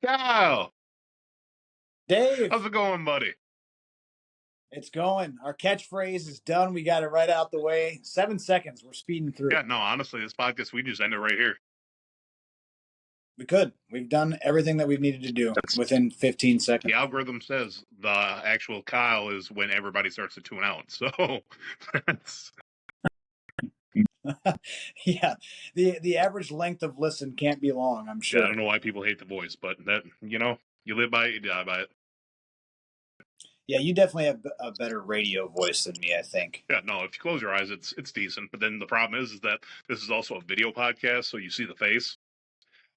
Kyle, Dave, how's it going, buddy? it's going. Our catchphrase is done. We got it right out the way. 7 seconds. We're speeding through. Yeah, no, honestly, this podcast, we just ended right here. We could. We've done everything that we've needed to do within 15 seconds. The algorithm says the actual Kyle is when everybody starts to tune out. So that's Yeah. The average length of listen can't be long, I'm yeah, I sure. don't know why people hate the voice, but that you live by it, you die by it. Yeah, you definitely have a better radio voice than me, I think. Yeah, no, if you close your eyes, it's decent. But then the problem is that this is also a video podcast, so you see the face.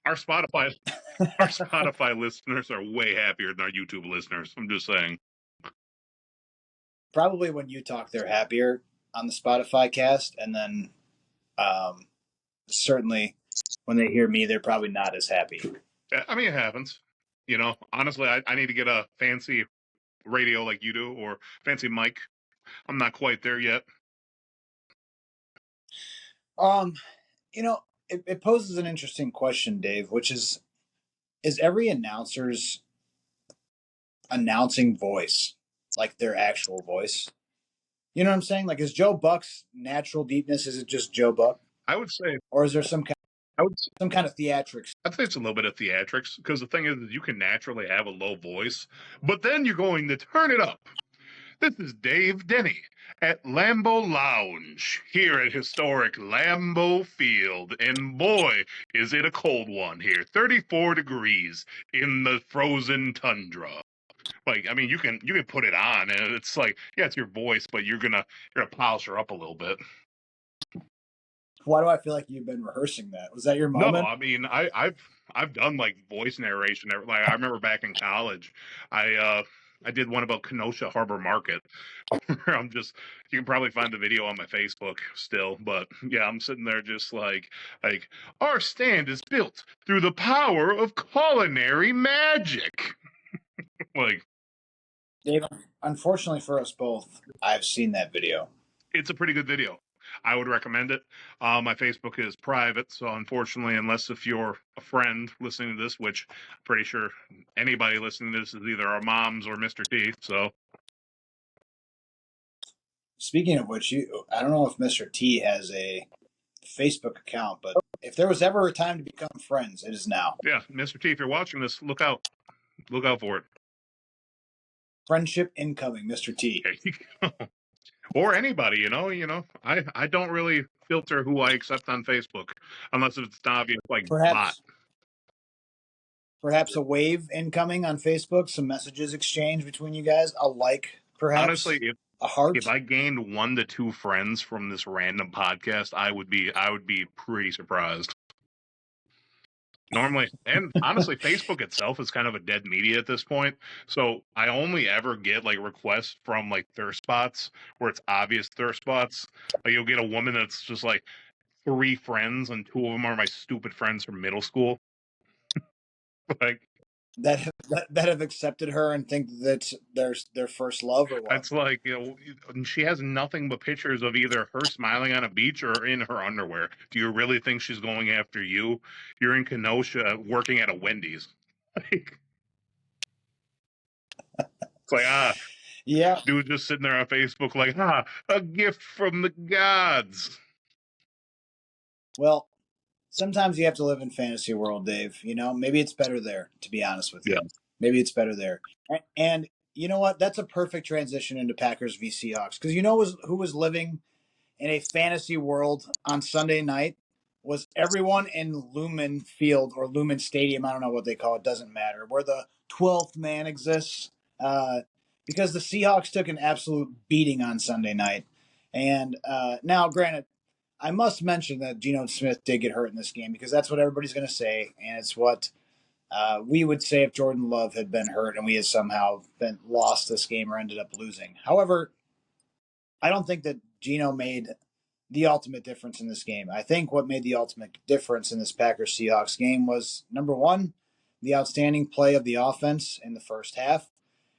Our Spotify our Spotify listeners are way happier than our YouTube listeners. I'm just saying. Probably when you talk, they're happier on the Spotify cast. And then certainly when they hear me, they're probably not as happy. Yeah, I mean, it happens. Honestly, I need to get a fancy radio like you do or fancy mic. I'm not quite there yet. It poses an interesting question, Dave, which is every announcer's announcing voice like their actual voice? You know what I'm saying? Like, is Joe Buck's natural deepness? Is it just Joe Buck, I would say or is there some I would kind of theatrics? I'd say it's a little bit of theatrics because the thing is you can naturally have a low voice, but then you're going to turn it up. This is Dave Denny at Lambeau Lounge here at historic Lambeau Field, and boy, is it a cold one here. 34 degrees in the frozen tundra. Like, I mean, you can put it on, and it's like, yeah, it's your voice, but you're gonna polish her up a little bit. Why do I feel like you've been rehearsing that? Was that your No, moment? I mean, I've done like voice narration. Like I remember back in college, I did one about Kenosha Harbor Market. I'm just you can probably find the video on my Facebook still, but yeah, I'm sitting there just like our stand is built through the power of culinary magic. Like Dave, unfortunately for us both, I've seen that video. it's a pretty good video. I would recommend it. My Facebook is private, so unfortunately, unless if you're a friend listening to this, which I'm pretty sure anybody listening to this is either our moms or Mr. T. So Speaking of which, I don't know if Mr. T has a Facebook account, but if there was ever a time to become friends, it is now. yeah, Mr. T, if you're watching this, look out for it. Friendship incoming, Mr. T. Or anybody, I don't really filter who I accept on Facebook unless it's obvious like bot. Perhaps a wave incoming on Facebook, some messages exchanged between you guys, a like, perhaps. Honestly, a heart. If I gained 1 to 2 friends from this random podcast, I would be pretty surprised. Normally, and honestly, Facebook itself is kind of a dead media at this point. So I only ever get like requests from like thirst spots where it's obvious thirst spots. Like you'll get a woman that's just like 3 friends, and 2 of them are my stupid friends from middle school. Like that have accepted her and think that their first love or what? It's like, she has nothing but pictures of either her smiling on a beach or in her underwear. Do you really think she's going after you? You're in Kenosha working at a Wendy's. Like, it's like, yeah. Dude just sitting there on Facebook like, a gift from the gods. Well, sometimes you have to live in fantasy world, Dave. Maybe it's better there, to be honest with you. Yeah. Maybe it's better there. And you know what? That's a perfect transition into Packers v Seahawks. Because who was living in a fantasy world on Sunday night was everyone in Lumen Field or Lumen Stadium. I don't know what they call it. Doesn't matter. Where the 12th man exists. Because the Seahawks took an absolute beating on Sunday night. And now, granted, I must mention that Geno Smith did get hurt in this game because that's what everybody's going to say. And it's what we would say if Jordan Love had been hurt and we had somehow been lost this game or ended up losing. However, I don't think that Geno made the ultimate difference in this game. I think what made the ultimate difference in this Packers-Seahawks game was, number one, the outstanding play of the offense in the first half,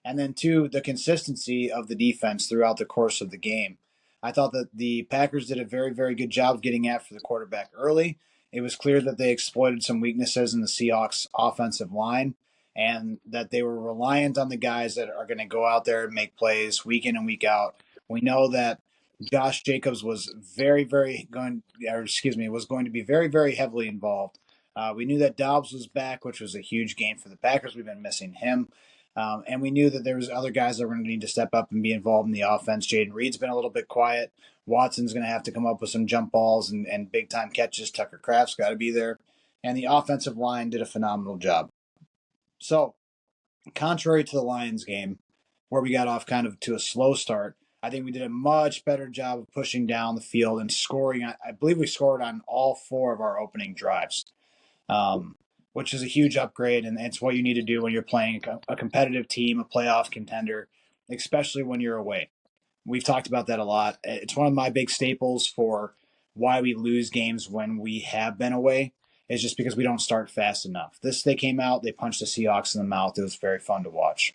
and then two, the consistency of the defense throughout the course of the game. I thought that the Packers did a very, very good job of getting after the quarterback early. It was clear that they exploited some weaknesses in the Seahawks offensive line. and that they were reliant on the guys that are going to go out there and make plays week in and week out. We know that Josh Jacobs was was going to be very, very heavily involved. We knew that Dobbs was back, which was a huge gain for the Packers. We've been missing him. And we knew that there was other guys that were going to need to step up and be involved in the offense. Jaden Reed's been a little bit quiet. Watson's going to have to come up with some jump balls and big time catches. Tucker Kraft's got to be there. And the offensive line did a phenomenal job. So, contrary to the Lions game, where we got off kind of to a slow start, I think we did a much better job of pushing down the field and scoring. I believe we scored on all 4 of our opening drives, which is a huge upgrade. And it's what you need to do when you're playing a competitive team, a playoff contender, especially when you're away. We've talked about that a lot. It's one of my big staples for why we lose games when we have been away, is just because we don't start fast enough. They came out, they punched the Seahawks in the mouth. It was very fun to watch.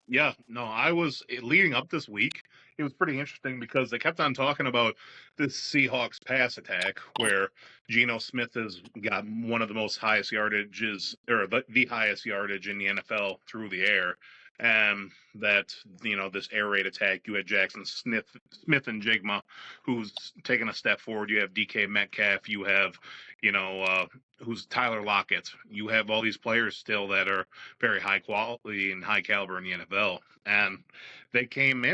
Yeah, no, I was leading up this week. It was pretty interesting because they kept on talking about this Seahawks pass attack where Geno Smith has got one of the most highest yardages, or the highest yardage in the NFL through the air. And that, this air raid attack, you had Jackson Smith and Jigma, who's taken a step forward. You have DK Metcalf. You have, who's Tyler Lockett. You have all these players still that are very high quality and high caliber in the NFL. And they came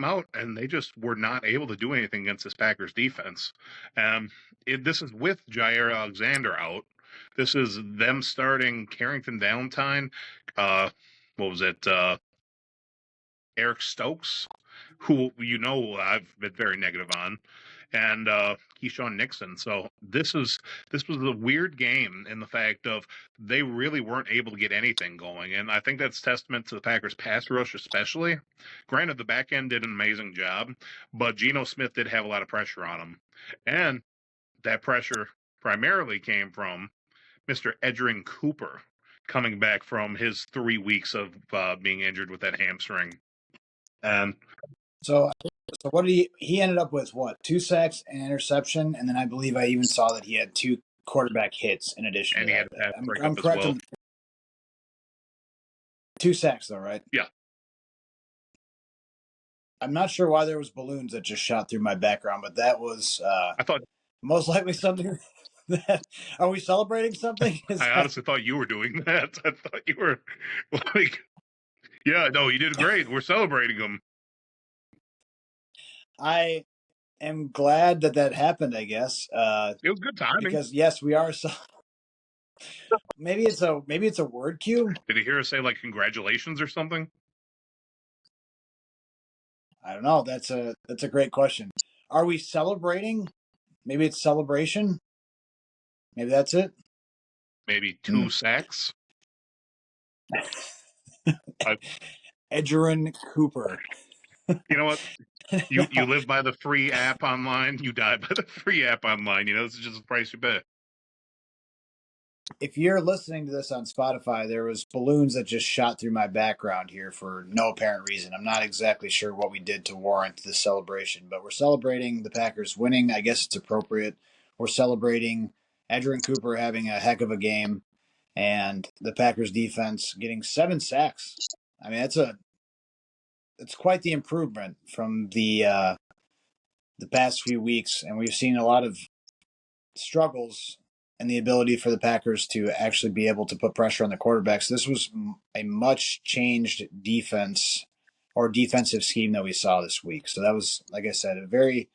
out, and they just were not able to do anything against this Packers defense. This is with Jair Alexander out. This is them starting Carrington Valentine. What was it? Eric Stokes, who I've been very negative on, and Keyshawn Nixon. So this was a weird game in the fact of they really weren't able to get anything going, and I think that's testament to the Packers pass rush especially. Granted, the back end did an amazing job, but Geno Smith did have a lot of pressure on him, and that pressure primarily came from Mr. Edgerrin Cooper coming back from his 3 weeks of being injured with that hamstring. And So what did he ended up with? What, 2 sacks and interception, and then I believe I even saw that he had 2 quarterback hits in addition and to he that. had a pass I'm breakup as correct well. on 2 sacks though, right? Yeah. I'm not sure why there was balloons that just shot through my background, but that was I thought most likely something. Are we celebrating something? I honestly thought you were doing that. I thought you were like, yeah, no, you did great. We're celebrating them. I am glad that happened, I guess. It was good timing. Because yes, we are. Maybe it's a word cue. Did you hear us say like congratulations or something? I don't know. That's a great question. Are we celebrating? Maybe it's celebration. Maybe that's it. Maybe 2 sacks. Edgerrin Cooper. You know what? You live by the free app online. You die by the free app online. This is just the price you pay. If you're listening to this on Spotify, there was balloons that just shot through my background here for no apparent reason. I'm not exactly sure what we did to warrant this celebration, but we're celebrating the Packers winning. I guess it's appropriate. We're celebrating Edgerrin Cooper having a heck of a game and the Packers defense getting 7 sacks. I mean, it's quite the improvement from the past few weeks, and we've seen a lot of struggles and the ability for the Packers to actually be able to put pressure on the quarterbacks. This was a much changed defense or defensive scheme that we saw this week. So that was, like I said, a very,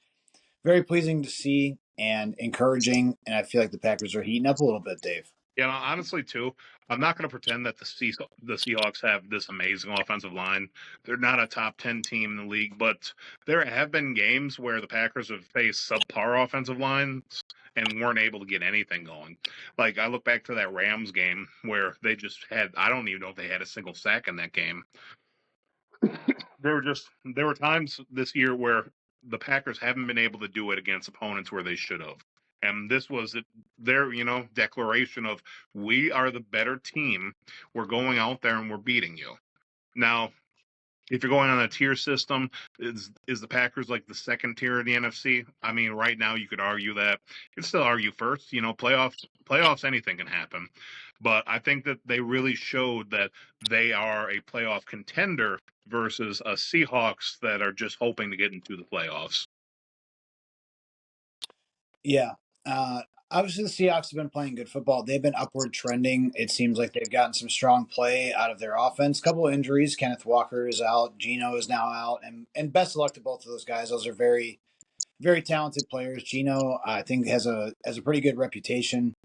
very pleasing to see and encouraging. And I feel like the Packers are heating up a little bit, Dave. Yeah, honestly, too, I'm not going to pretend that the Seahawks have this amazing offensive line. They're not a top 10 team in the league, but there have been games where the Packers have faced subpar offensive lines and weren't able to get anything going. Like, I look back to that Rams game where they just had, I don't even know if they had a single sack in that game. There were times this year where the Packers haven't been able to do it against opponents where they should have. And this was their, declaration of, we are the better team. We're going out there and we're beating you. Now, if you're going on a tier system, is the Packers like the second tier of the NFC? I mean, right now you could argue that. You could still argue first. Playoffs, anything can happen. but I think that they really showed that they are a playoff contender versus a Seahawks that are just hoping to get into the playoffs. Yeah. Uh, Obviously, the Seahawks have been playing good football. They've been upward trending. It seems like they've gotten some strong play out of their offense. A couple of injuries. Kenneth Walker is out. Geno is now out. And best of luck to both of those guys. Those are very, very talented players. Geno, I think, has a pretty good reputation.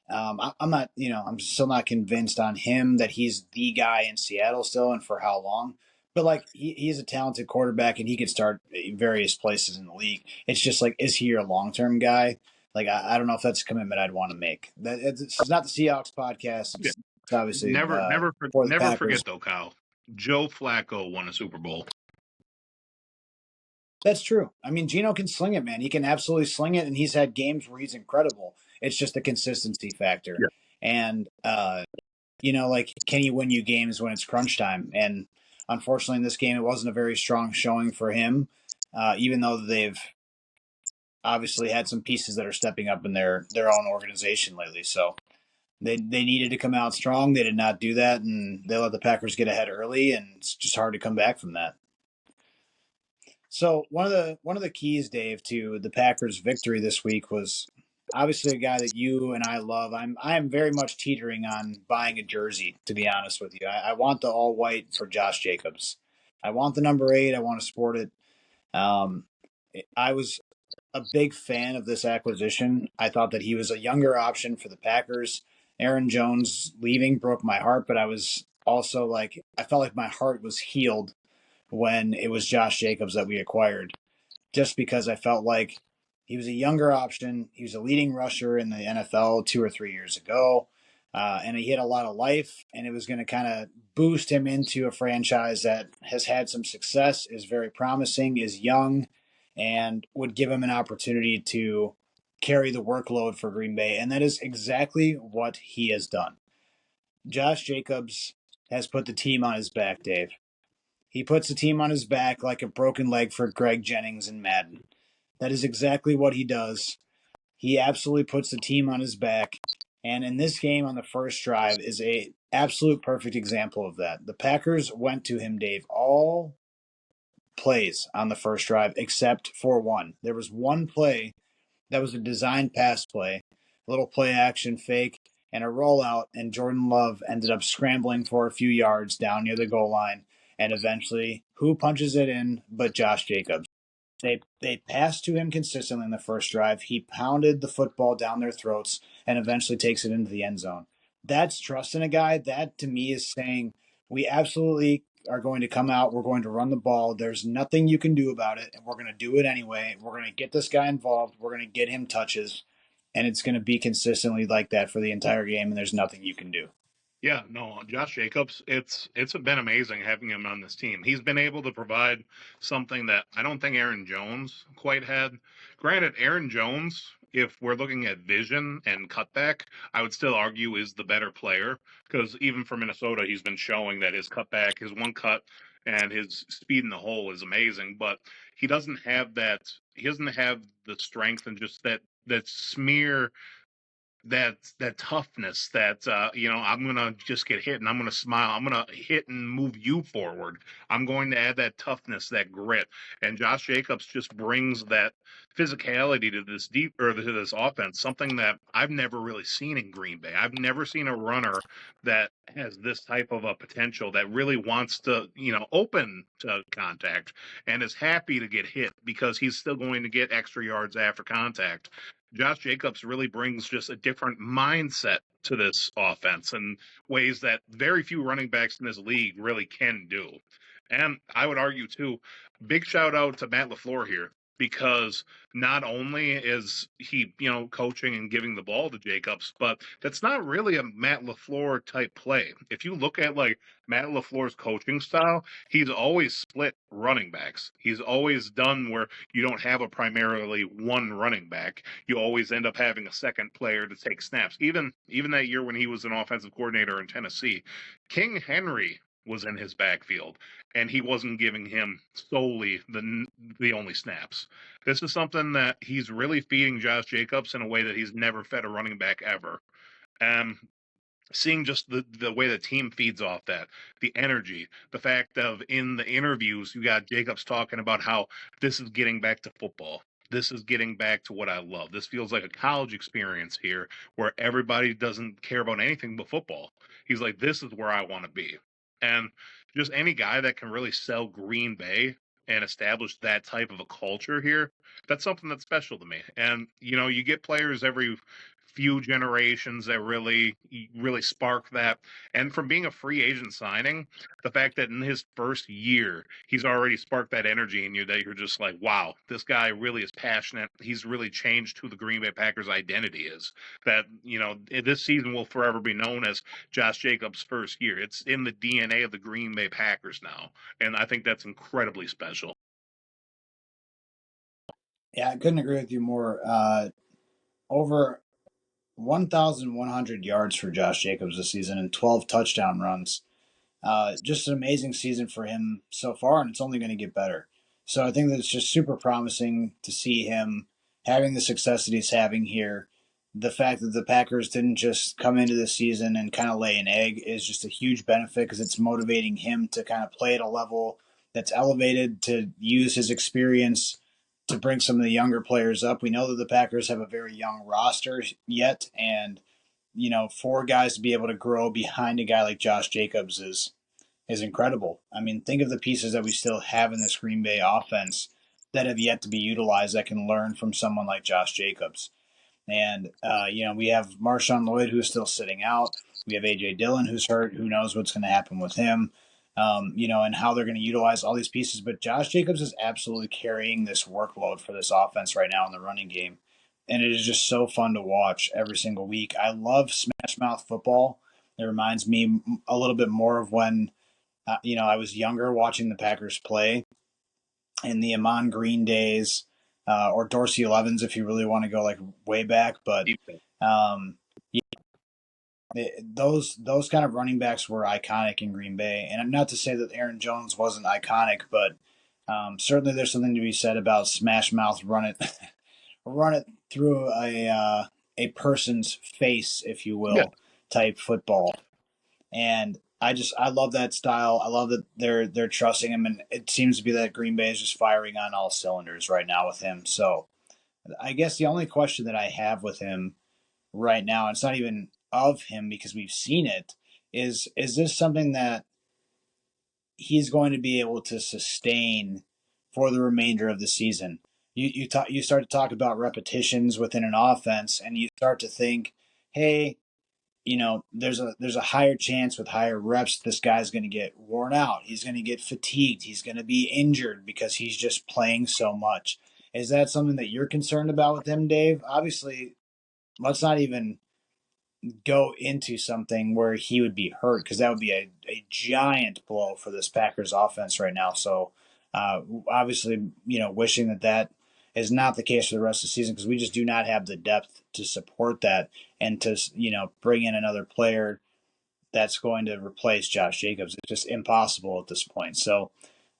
I'm not, I'm still not convinced on him that he's the guy in Seattle still and for how long. But like he's a talented quarterback and he could start various places in the league. It's just like, is he your long term guy? Like I don't know if that's a commitment I'd want to make. This is not the Seahawks podcast. Yeah. It's obviously for the Never Packers. forget though, Kyle. Joe Flacco won a Super Bowl. That's true. I mean, Geno can sling it, man. He can absolutely sling it, and he's had games where he's incredible. It's just a consistency factor. Yeah. And like, can he win you games when it's crunch time? And unfortunately, in this game, it wasn't a very strong showing for him, even though they've obviously had some pieces that are stepping up in their own organization lately. So they needed to come out strong. They did not do that, and they let the Packers get ahead early, and it's just hard to come back from that. So one of the keys, Dave, to the Packers' victory this week was obviously a guy that you and I love. I am very much teetering on buying a jersey, to be honest with you. I want the all white for Josh Jacobs. I want the number 8. I want to sport it. Um, I was a big fan of this acquisition. I thought that he was a younger option for the Packers. Aaron Jones leaving broke my heart, but I was also like I felt like my heart was healed when it was Josh Jacobs that we acquired, just because I felt like he was a younger option. He was a leading rusher in the NFL 2 or 3 years ago. And he had a lot of life, and it was going to kind of boost him into a franchise that has had some success, is very promising, is young, and would give him an opportunity to carry the workload for Green Bay. And that is exactly what he has done. Josh Jacobs has put the team on his back, Dave. He puts the team on his back like a broken leg for Greg Jennings in Madden. That is exactly what he does. He absolutely puts the team on his back. And in this game on the first drive is a absolute perfect example of that. The Packers went to him, Dave, all plays on the first drive except for one. There was one play that was a designed pass play, a little play action fake, and a rollout. And Jordan Love ended up scrambling for a few yards down near the goal line. And eventually, who punches it in but Josh Jacobs? They passed to him consistently in the first drive. He pounded the football down their throats and eventually takes it into the end zone. That's trust in a guy. That to me is saying we absolutely are going to come out. We're going to run the ball. There's nothing you can do about it, and we're going to do it anyway. We're going to get this guy involved. We're going to get him touches, and it's going to be consistently like that for the entire game. And there's nothing you can do. Yeah, no, Josh Jacobs, it's been amazing having him on this team. He's been able to provide something that I don't think Aaron Jones quite had. Granted, Aaron Jones, if we're looking at vision and cutback, I would still argue is the better player because even for Minnesota, he's been showing that his cutback, his one cut, and his speed in the hole is amazing. But he doesn't have that. He doesn't have the strength and just that smear that toughness that I'm gonna just get hit and I'm gonna smile, I'm gonna hit and move you forward, I'm going to add that toughness, that grit. And Josh Jacobs just brings that physicality to this deep or to this offense, something that I've never really seen in Green Bay. I've never seen a runner that has this type of a potential, that really wants to open to contact and is happy to get hit because he's still going to get extra yards after contact. Josh Jacobs really brings just a different mindset to this offense in ways that very few running backs in this league really can do. And I would argue, too, big shout out to Matt LaFleur here because not only is he, coaching and giving the ball to Jacobs, but that's not really a Matt LaFleur type play. If you look at like Matt LaFleur's coaching style, he's always split running backs. He's always done where you don't have a primarily one running back. You always end up having a second player to take snaps. Even that year when he was an offensive coordinator in Tennessee, King Henry was in his backfield, and he wasn't giving him solely the only snaps. This is something that he's really feeding Josh Jacobs in a way that he's never fed a running back ever. Um, seeing just the way the team feeds off that, the energy, the fact of in the interviews, you got Jacobs talking about how this is getting back to football. This is getting back to what I love. This feels like a college experience here where everybody doesn't care about anything but football. He's like, this is where I want to be. And just any guy that can really sell Green Bay and establish that type of a culture here, that's something that's special to me. And, you get players every few generations that really spark that. And from being a free agent signing, the fact that in his first year he's already sparked that energy in you that you're just like, wow, this guy really is passionate. He's really changed who the Green Bay Packers identity is. That, this season will forever be known as Josh Jacobs' first year. It's in the DNA of the Green Bay Packers now, and I think that's incredibly special. Yeah, I couldn't agree with you more. Over 1,100 yards for Josh Jacobs this season and 12 touchdown runs. Just an amazing season for him so far, and it's only going to get better. So I think that it's just super promising to see him having the success that he's having here. The fact that the Packers didn't just come into this season and kind of lay an egg is just a huge benefit because it's motivating him to kind of play at a level that's elevated, to use his experience to bring some of the younger players up. We know that the Packers have a very young roster yet, and four guys to be able to grow behind a guy like Josh Jacobs is incredible. I mean, think of the pieces that we still have in this Green Bay offense that have yet to be utilized that can learn from someone like Josh Jacobs. And, we have Marshawn Lloyd, who's still sitting out. We have A.J. Dillon, who's hurt. Who knows what's going to happen with him, and how they're going to utilize all these pieces. But Josh Jacobs is absolutely carrying this workload for this offense right now in the running game. And it is just so fun to watch every single week. I love Smash Mouth football. It reminds me a little bit more of when, I was younger watching the Packers play in the Amon Green days, or Dorsey 11s if you really want to go like way back. But um, yeah, those kind of running backs were iconic in Green Bay. And not to say that Aaron Jones wasn't iconic, but certainly there's something to be said about smash mouth run it run it through a person's face, if you Yeah. will, type football. And I love that style. I love that they're trusting him, and it seems to be that Green Bay is just firing on all cylinders right now with him. So I guess the only question that I have with him right now, and it's not even of him because we've seen it, is this something that he's going to be able to sustain for the remainder of the season? You start to talk about repetitions within an offense, and you start to think, hey, there's a higher chance with higher reps this guy's going to get worn out. He's going to get fatigued. He's going to be injured because he's just playing so much. Is that something that you're concerned about with him, Dave? Obviously, let's not even go into something where he would be hurt because that would be a giant blow for this Packers offense right now. So, obviously, wishing that is not the case for the rest of the season because we just do not have the depth to support that and to bring in another player that's going to replace Josh Jacobs. It's just impossible at this point. So,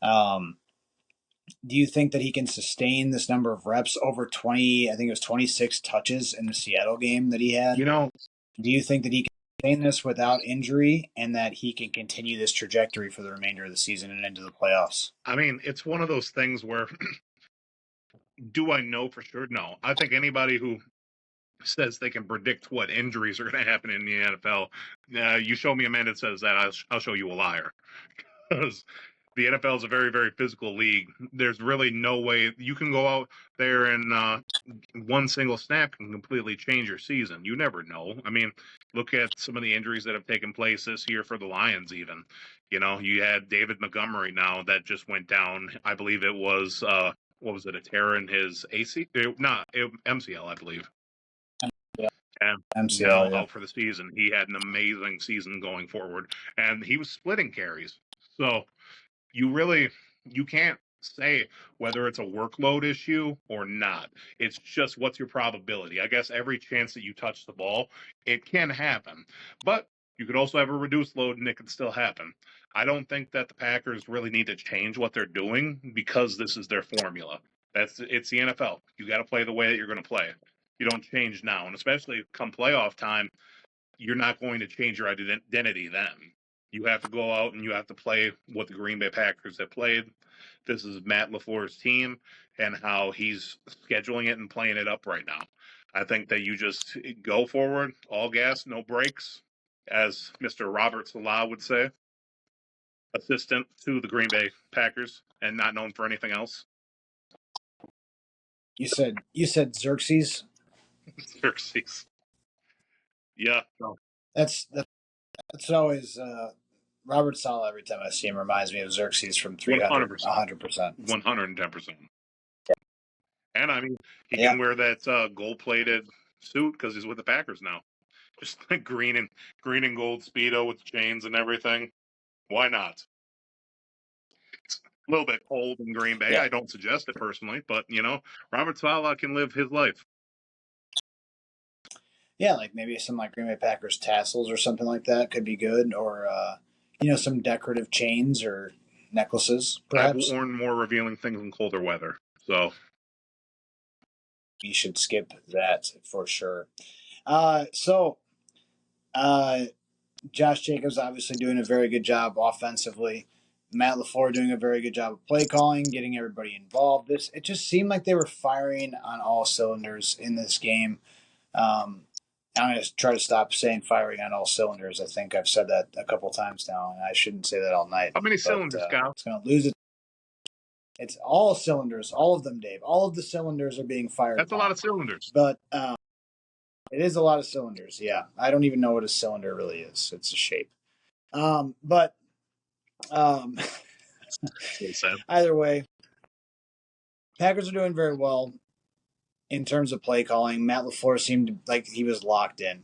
do you think that he can sustain this number of reps over 20? I think it was 26 touches in the Seattle game that he had. You know, Do you think that he can sustain this without injury and that he can continue this trajectory for the remainder of the season and into the playoffs? I mean, it's one of those things where do I know for sure? No. I think anybody who says they can predict what injuries are going to happen in the NFL, you show me a man that says that, I'll show you a liar. Because the NFL is a very, very physical league. There's really no way you can go out there and one single snap can completely change your season. You never know. I mean, look at some of the injuries that have taken place this year for the Lions, even. You had David Montgomery now that just went down. I believe it was, what was it, a tear in his AC? MCL, I believe. Yeah, And now MCL, yeah. out for the season. He had an amazing season going forward, and he was splitting carries. So you can't say whether it's a workload issue or not. It's just what's your probability. I guess every chance that you touch the ball, it can happen. But you could also have a reduced load and it could still happen. I don't think that the Packers really need to change what they're doing because this is their formula. It's the NFL. You got to play the way that you're going to play. You don't change now, and especially come playoff time, you're not going to change your identity then. You have to go out and you have to play what the Green Bay Packers have played. This is Matt LaFleur's team and how he's scheduling it and playing it up right now. I think that you just go forward, all gas, no brakes, as Mr. Robert Salah would say, assistant to the Green Bay Packers and not known for anything else. You said Xerxes. Xerxes. Yeah. That's always Robert Sala. Every time I see him, reminds me of Xerxes from 300, 100%. 100%. 110%. And I mean, he Yeah, can wear that gold-plated suit because he's with the Packers now. Just like green and gold speedo with chains and everything. Why not? It's a little bit cold in Green Bay. yeah, I don't suggest it personally, but Robert Saleh can live his life. yeah. Like maybe some like Green Bay Packers tassels or something like that could be good, or some decorative chains or necklaces, I've perhaps. worn more revealing things in colder weather, so You should skip that for sure. So uh, Josh Jacobs obviously doing a very good job offensively. Matt LaFleur doing a very good job of play calling, getting everybody involved. It just seemed like they were firing on all cylinders in this game. Um, I'm going to try to stop saying firing on all cylinders. I think I've said that a couple times now, and I shouldn't say that all night. how many But cylinders, Kyle? it's going to lose it. It's all cylinders, all of them, Dave. All of the cylinders are being fired That's a lot upon. of cylinders. But it is a lot of cylinders. Yeah, I don't even know what a cylinder really is. It's a shape. But um, So sad. either way, Packers are doing very well in terms of play calling. Matt LaFleur seemed like he was locked in.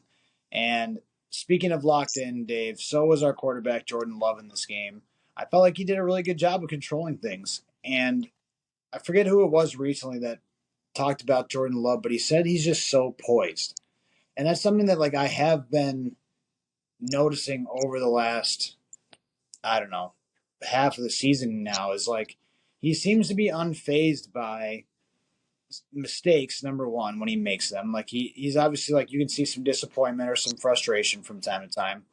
And speaking of locked in, Dave, so was our quarterback, Jordan Love, in this game. I felt like he did a really good job of controlling things. And I forget who it was recently that talked about Jordan Love, but he said he's just so poised. And that's something that like I have been noticing over the last, I don't know, half of the season now is like he seems to be unfazed by mistakes. Number one, when he makes them, like he's obviously like you can see some disappointment or some frustration from time to time,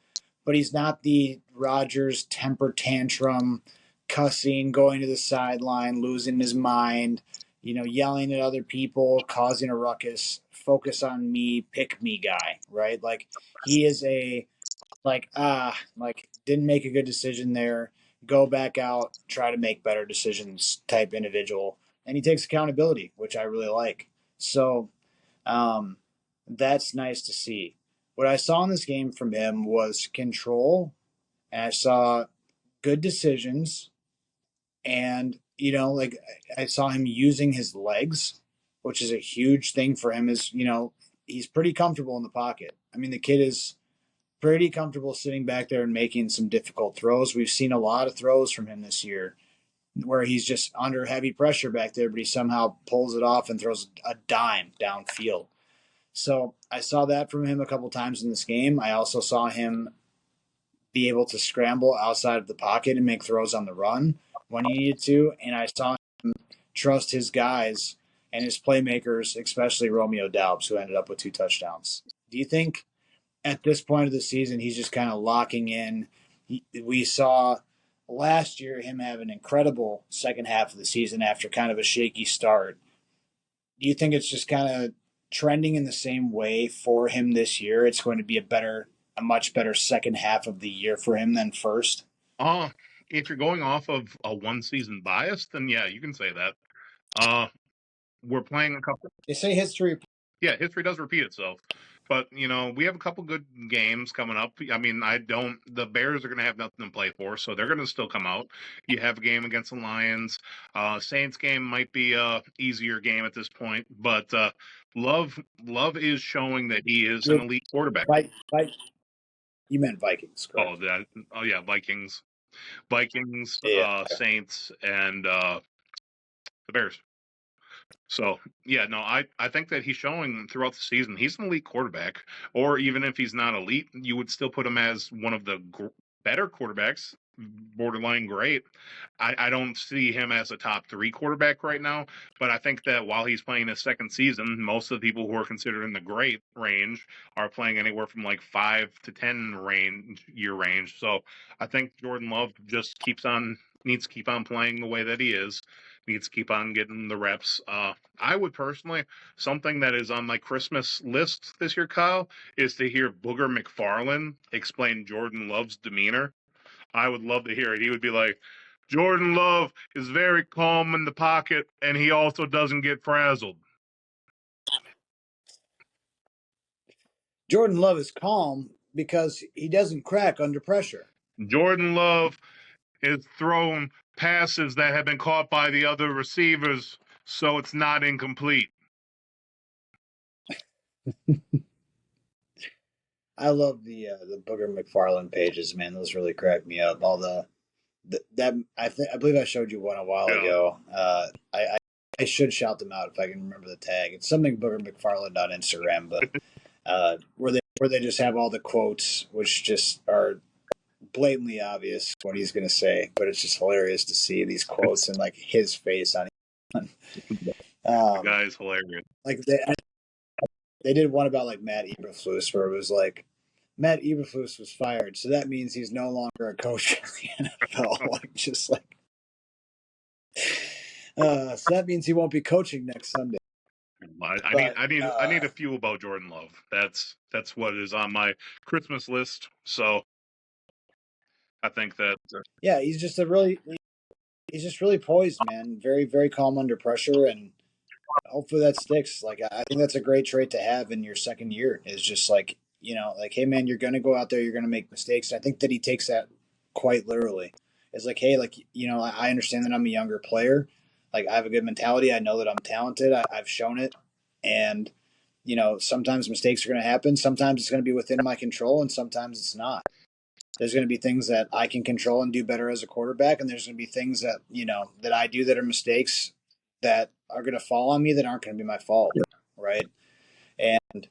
but he's not the Rodgers temper tantrum, cussing, going to the sideline, losing his mind, yelling at other people, causing a ruckus, focus on me, pick me guy, right? Like he is a like didn't make a good decision there, go back out, try to make better decisions type individual. And he takes accountability, which I really like. So um, that's nice to see. What I saw in this game from him was control, and I saw good decisions, and like I saw him using his legs, which is a huge thing for him. Is he's pretty comfortable in the pocket. I mean, the kid is pretty comfortable sitting back there and making some difficult throws. We've seen a lot of throws from him this year where he's just under heavy pressure back there, but he somehow pulls it off and throws a dime downfield. So I saw that from him a couple times in this game. I also saw him be able to scramble outside of the pocket and make throws on the run when he needed to. And I saw him trust his guys and his playmakers, especially Romeo Doubs, who ended up with 2 touchdowns. Do you think at this point of the season, he's just kind of locking in? We saw last year him have an incredible second half of the season after kind of a shaky start. Do you think it's just kind of trending in the same way for him this year? It's going to be a much better second half of the year for him than first. Uh, if you're going off of a one-season bias, then yeah, you can say that. We're playing a couple. They say history. Yeah, history does repeat itself. But we have a couple good games coming up. I mean, the Bears are going to have nothing to play for, so they're going to still come out. You have a game against the Lions. Saints game might be a easier game at this point, but Love is showing that he is an elite quarterback. You meant Vikings, correct? Oh yeah, Vikings, Yeah. Saints, and the Bears. So yeah, no, I think that he's showing throughout the season he's an elite quarterback. Or even if he's not elite, you would still put him as one of the better quarterbacks borderline great. I don't see him as a top 3 quarterback right now, but I think that while he's playing his second season, most of the people who are considered in the great range are playing anywhere from like 5 to 10 year range. So I think Jordan Love just needs to keep on playing the way that he is, needs to keep on getting the reps. I would personally, something that is on my Christmas list this year, Kyle, is to hear Booger McFarland explain Jordan Love's demeanor. I would love to hear it. He would be like, Jordan Love is very calm in the pocket, and he also doesn't get frazzled. Jordan Love is calm because he doesn't crack under pressure. Jordan Love is thrown passes that have been caught by the other receivers, so it's not incomplete. I love the Booger McFarland pages, man. Those really crack me up. All that I believe I showed you one a while Yeah. ago. I should shout them out if I can remember the tag. It's something Booger McFarland on Instagram, but where they just have all the quotes, which just are blatantly obvious what he's going to say, but it's just hilarious to see these quotes and like his face on it. The guy is hilarious. Like they did one about like Matt Eberflus, where it was like Matt Eberflus was fired, so that means he's no longer a coach in the NFL. Like just like, so that means he won't be coaching next Sunday. I need a few about Jordan Love. That's what is on my Christmas list. So I think that yeah, he's just really poised, man. Very very calm under pressure, and hopefully that sticks. Like I think that's a great trait to have in your second year. Is just like like hey man, you're gonna go out there, you're gonna make mistakes. And I think that he takes that quite literally. It's like hey, like I understand that I'm a younger player. Like I have a good mentality. I know that I'm talented. I've shown it, and sometimes mistakes are going to happen. Sometimes it's going to be within my control, and sometimes it's not. There's going to be things that I can control and do better as a quarterback, and there's going to be things that that I do that are mistakes that are going to fall on me that aren't going to be my fault, right? And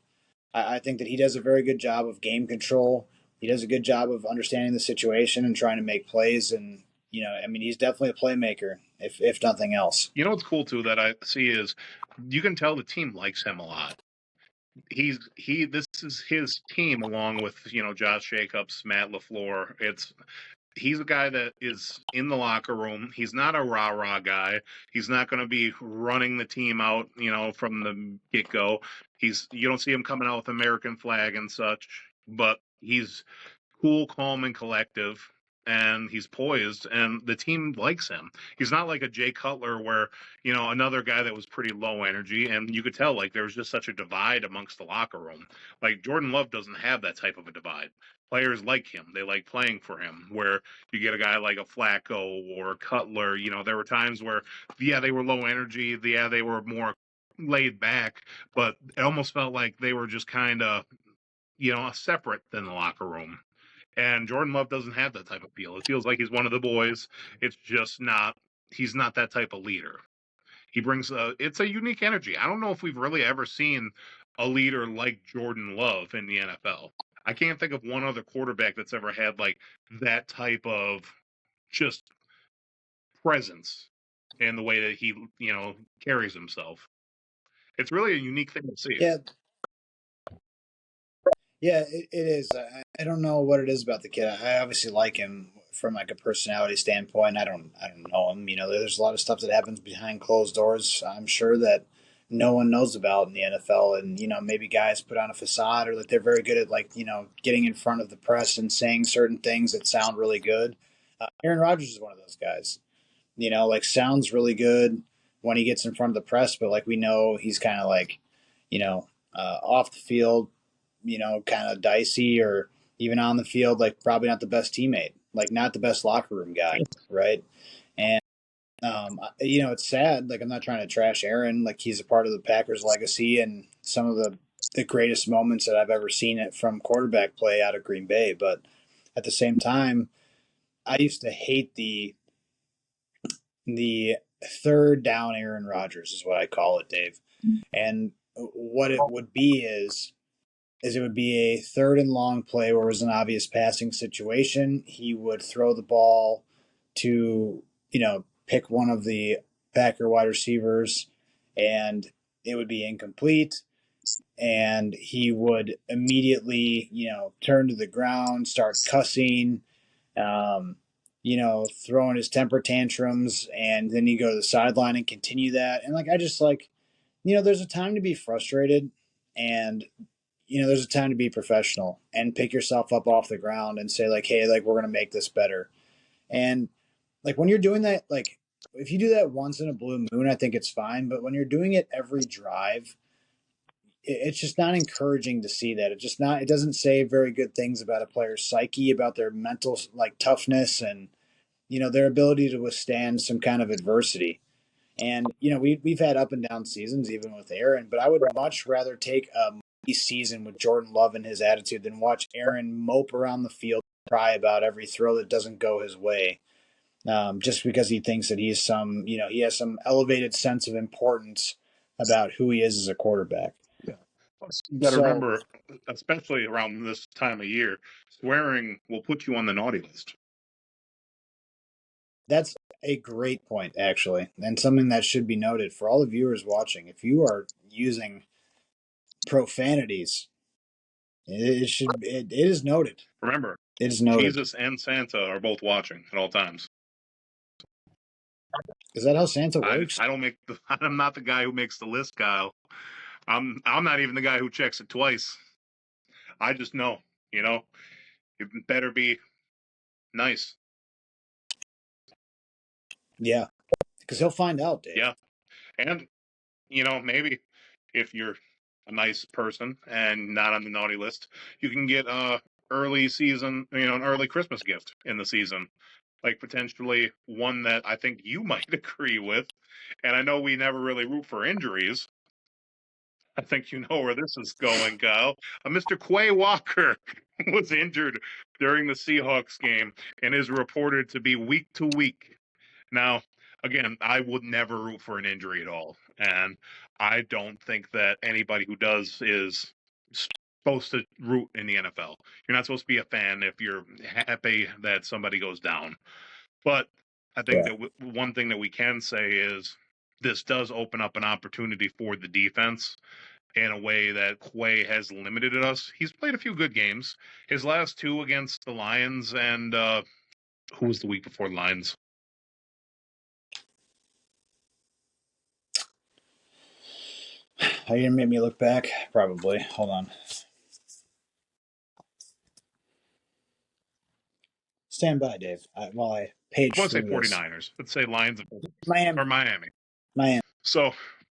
I think that he does a very good job of game control. He does a good job of understanding the situation and trying to make plays. And I mean, he's definitely a playmaker, if nothing else. you know what's cool too that I see is you can tell the team likes him a lot. This is his team along with Josh Jacobs, Matt LaFleur. He's a guy that is in the locker room. He's not a rah rah guy. He's not going to be running the team out, from the get go. You don't see him coming out with American flag and such, but he's cool, calm, and collective. And he's poised, and the team likes him. He's not like a Jay Cutler, where another guy that was pretty low energy, and you could tell like there was just such a divide amongst the locker room. Like Jordan Love doesn't have that type of a divide. Players like him; they like playing for him. Where you get a guy like a Flacco or Cutler, there were times where, yeah, they were low energy, yeah, they were more laid back, but it almost felt like they were just kind of separate than the locker room. And Jordan Love doesn't have that type of feel. It feels like he's one of the boys. It's just not. He's not that type of leader. He brings it's a unique energy. I don't know if we've really ever seen a leader like Jordan Love in the NFL. I can't think of one other quarterback that's ever had like that type of just presence in the way that he, carries himself. It's really a unique thing to see. Yeah, yeah, it is. I don't know what it is about the kid. I obviously like him from like a personality standpoint. I don't know him. There's a lot of stuff that happens behind closed doors. I'm sure that no one knows about in the NFL, and maybe guys put on a facade or that they're very good at like getting in front of the press and saying certain things that sound really good. Aaron Rodgers is one of those guys. Like sounds really good when he gets in front of the press, but like we know he's kind of like off the field kind of dicey, or even on the field, like probably not the best teammate, like not the best locker room guy, right? And it's sad. Like I'm not trying to trash Aaron. Like he's a part of the Packers legacy and some of the greatest moments that I've ever seen it from quarterback play out of Green Bay. But at the same time, I used to hate the third down Aaron Rodgers is what I call it, Dave. And what it would be is is it would be a third and long play where it was an obvious passing situation. He would throw the ball to, pick one of the Packer wide receivers, and it would be incomplete. And he would immediately, turn to the ground, start cussing, um, throwing his temper tantrums, and then you go to the sideline and continue that. And like, I just like, there's a time to be frustrated, and there's a time to be professional and pick yourself up off the ground and say like, hey, like we're gonna make this better. And like when you're doing that, like if you do that once in a blue moon, I think it's fine. But when you're doing it every drive, it's just not encouraging to see that. It doesn't say very good things about a player's psyche, about their mental like toughness and their ability to withstand some kind of adversity. And we've had up and down seasons even with Aaron, but I would much rather take a season with Jordan Love and his attitude than watch Aaron mope around the field, cry about every throw that doesn't go his way, just because he thinks that he has some elevated sense of importance about who he is as a quarterback. Yeah. Plus, you got to So remember, especially around this time of year, swearing will put you on the naughty list. that's a great point, actually, and something that should be noted for all the viewers watching. If you are using profanities, it is noted. Remember, It is noted. Jesus and Santa are both watching at all times. Is that how Santa I works? I don't make the I'm not the guy who makes the list, Kyle. I'm not even the guy who checks it twice. I just know, you know, it better be nice. Yeah, because he'll find out, Dave. Yeah. And maybe if you're a nice person and not on the naughty list, you can get a early season, an early Christmas gift in the season. Like potentially one that I think you might agree with. And I know we never really root for injuries. I think you know where this is going, Kyle. Mr. Quay Walker was injured during the Seahawks game and is reported to be week to week. Now, again, I would never root for an injury at all. And I don't think that anybody who does is supposed to root in the NFL. You're not supposed to be a fan if you're happy that somebody goes down. But I think Yeah. that one thing that we can say is this does open up an opportunity for the defense in a way that Quay has limited us. He's played a few good games. His last two against the Lions and who was the week before the Lions? Are you gonna make me look back? Probably. Hold on. Stand by, Dave, while I I page want to say through this. 49ers. Let's say Lions Miami. or Miami. Miami. So,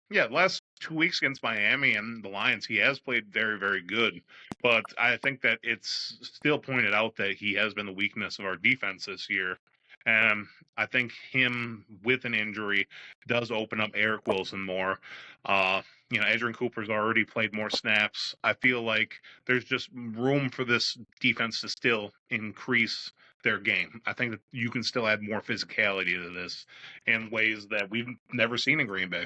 yeah, last 2 weeks against Miami and the Lions, he has played very, very good. But I think that it's still pointed out that he has been the weakness of our defense this year. And I think him with an injury does open up Eric Wilson more. Uh, Adrian Cooper's already played more snaps. I feel like there's just room for this defense to still increase their game. I think that you can still add more physicality to this in ways that we've never seen in Green Bay.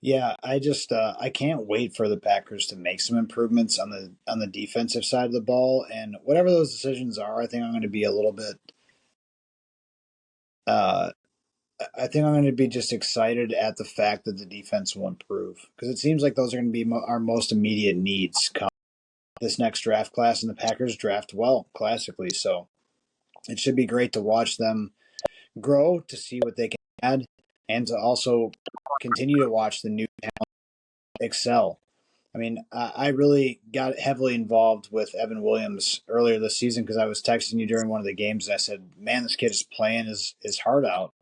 Yeah, I can't wait for the Packers to make some improvements on the defensive side of the ball, and whatever those decisions are, I think I'm going to be a little bit. Uh, I think I'm going to be just excited at the fact that the defense will improve because it seems like those are going to be our most immediate needs come this next draft class, and the Packers draft well classically, so it should be great to watch them grow, to see what they can add, and to also continue to watch the new talent excel. I mean, I really got heavily involved with Evan Williams earlier this season because I was texting you during one of the games and I said, "Man, this kid is playing his heart out,"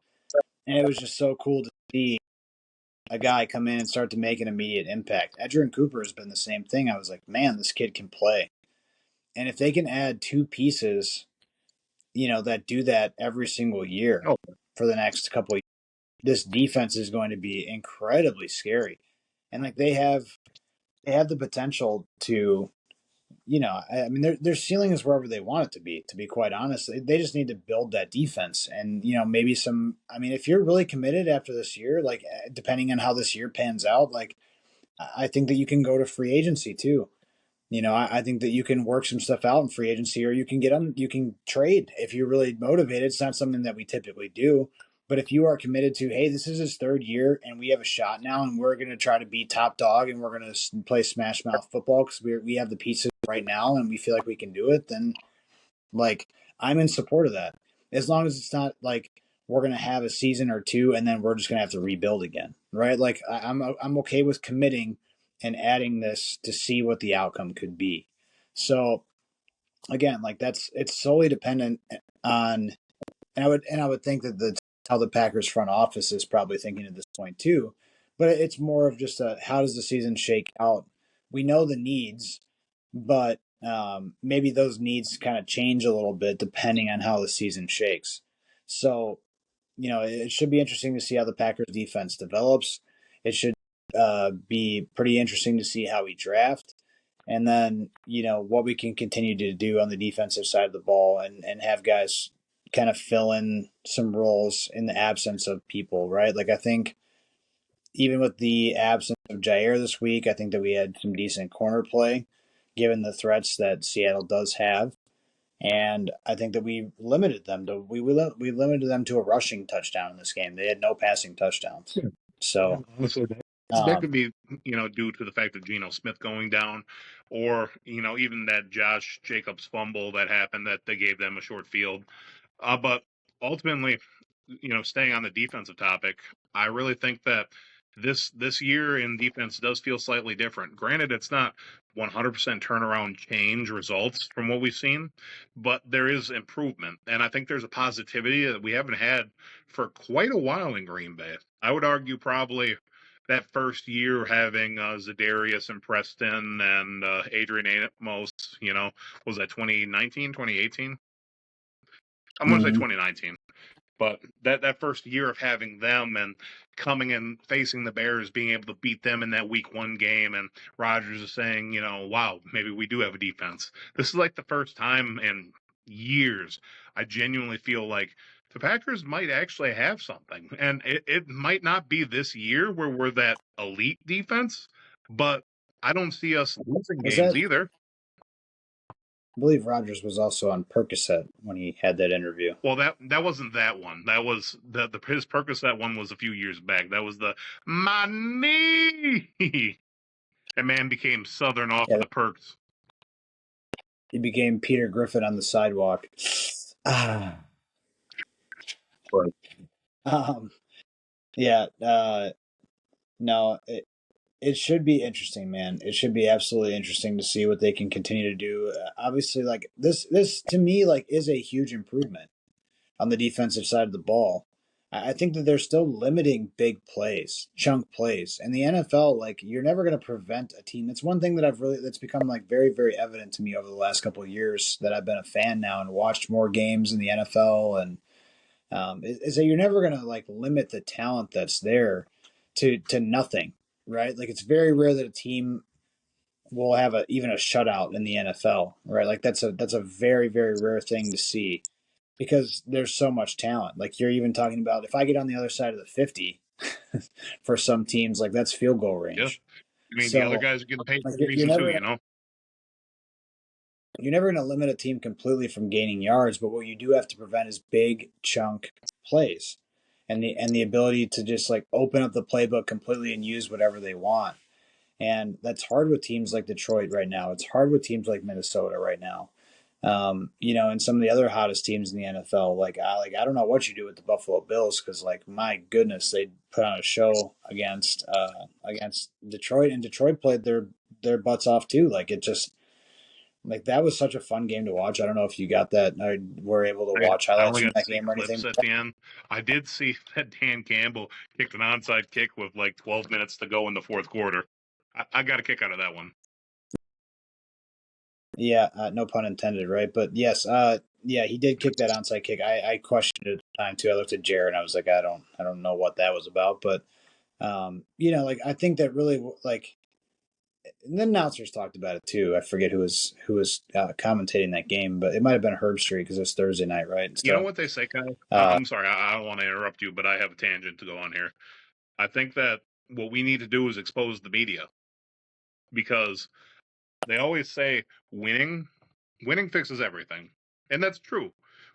and it was just so cool to see a guy come in and start to make an immediate impact. Edgerrin Cooper has been the same thing. I was like, "Man, this kid can play," and if they can add two pieces, that do that every single year Oh, for the next couple of years, this defense is going to be incredibly scary, and like they have the potential to, I mean, their ceiling is wherever they want it to be. To be quite honest, they just need to build that defense, and maybe some. I mean, if you're really committed after this year, like depending on how this year pans out, like I think that you can go to free agency too. I think that you can work some stuff out in free agency, or you can you can trade if you're really motivated. It's not something that we typically do, but if you are committed to, hey, this is his third year and we have a shot now, and we're going to try to be top dog, and we're going to play smash mouth football because we have the pieces right now, and we feel like we can do it. Then, like, I'm in support of that, as long as it's not like we're going to have a season or two and then we're just going to have to rebuild again, right? Like, I'm okay with committing and adding this to see what the outcome could be. So again, like, it's solely dependent on, and I would think that the how the Packers front office is probably thinking at this point too, but it's more of just a, how does the season shake out? We know the needs, but maybe those needs kind of change a little bit depending on how the season shakes. So, it should be interesting to see how the Packers defense develops. It should be pretty interesting to see how we draft. And then, what we can continue to do on the defensive side of the ball, and have guys kind of fill in some roles in the absence of people, right? Like, I think even with the absence of Jair this week, I think that we had some decent corner play given the threats that Seattle does have. And I think that we limited them to we limited them to a rushing touchdown in this game. They had no passing touchdowns. Yeah, So honestly, that um, could be, due to the fact of Geno Smith going down, or even that Josh Jacobs fumble that happened that they gave them a short field. But ultimately, staying on the defensive topic, I really think that this year in defense does feel slightly different. Granted, it's not 100% turnaround change results from what we've seen, but there is improvement, and I think there's a positivity that we haven't had for quite a while in Green Bay. I would argue probably that first year having Zadarius and Preston and Adrian Amos, was that 2019, 2018? I'm going to say mhm. 2019. But that first year of having them and coming and facing the Bears, being able to beat them in that week 1 game, and Rodgers is saying, wow, maybe we do have a defense. This is like the first time in years I genuinely feel like the Packers might actually have something. And it might not be this year where we're that elite defense, but I don't see us losing Was games that? either. I believe Rogers was also on Percocet when he had that interview. Well, that wasn't that one. That was the his Percocet one was a few years back. That was the my knee. That man became southern off of Yeah, the perks. he became Peter Griffin on the sidewalk. Ah, but, um, yeah. No, it should be interesting, man. It should be absolutely interesting to see what they can continue to do. Obviously, like, this to me, like, is a huge improvement on the defensive side of the ball. I think that they're still limiting big plays, chunk plays. In the NFL, like, you're never going to prevent a team. That's one thing that that's become, like, very, very evident to me over the last couple of years that I've been a fan now and watched more games in the NFL. And is that you're never going to, like, limit the talent that's there to nothing, right? Like, it's very rare that a team will have even a shutout in the NFL, right? Like, that's a very, very rare thing to see because there's so much talent. Like, you're even talking about, if I get on the other side of the 50 for some teams, like, that's field goal Yeah, range. I mean the other So, guys are getting paid like, for a reason too. you're never going to limit a team completely from gaining yards, but what you do have to prevent is big chunk plays, and the ability to just, like, open up the playbook completely and use whatever they want. And that's hard with teams like Detroit right now. It's hard with teams like Minnesota right now. And some of the other hottest teams in the NFL, I don't know what you do with the Buffalo Bills, because, like, my goodness, they put on a show against Detroit, and Detroit played their butts off too. Like, it just, like, that was such a fun game to watch. I don't know if you got that or were able to watch I only highlights from got to that see game or clips anything. at the end. I did see that Dan Campbell kicked an onside kick with like 12 minutes to go in the fourth quarter. I got a kick out of that one. Yeah, no pun intended, right? But yes, yeah, he did kick that onside kick. I questioned it at the time too. I looked at Jared and I was like, I don't know what that was about, but like, I think that really, like, and the announcers talked about it too. I forget who was commentating that game, but it might have been Herb Street because it was Thursday night, right? You know So, what they say, Kai? uh, I'm sorry, I don't want to interrupt you, but I have a tangent to go on here. I think that what we need to do is expose the media. because they always say winning fixes everything. And that's true.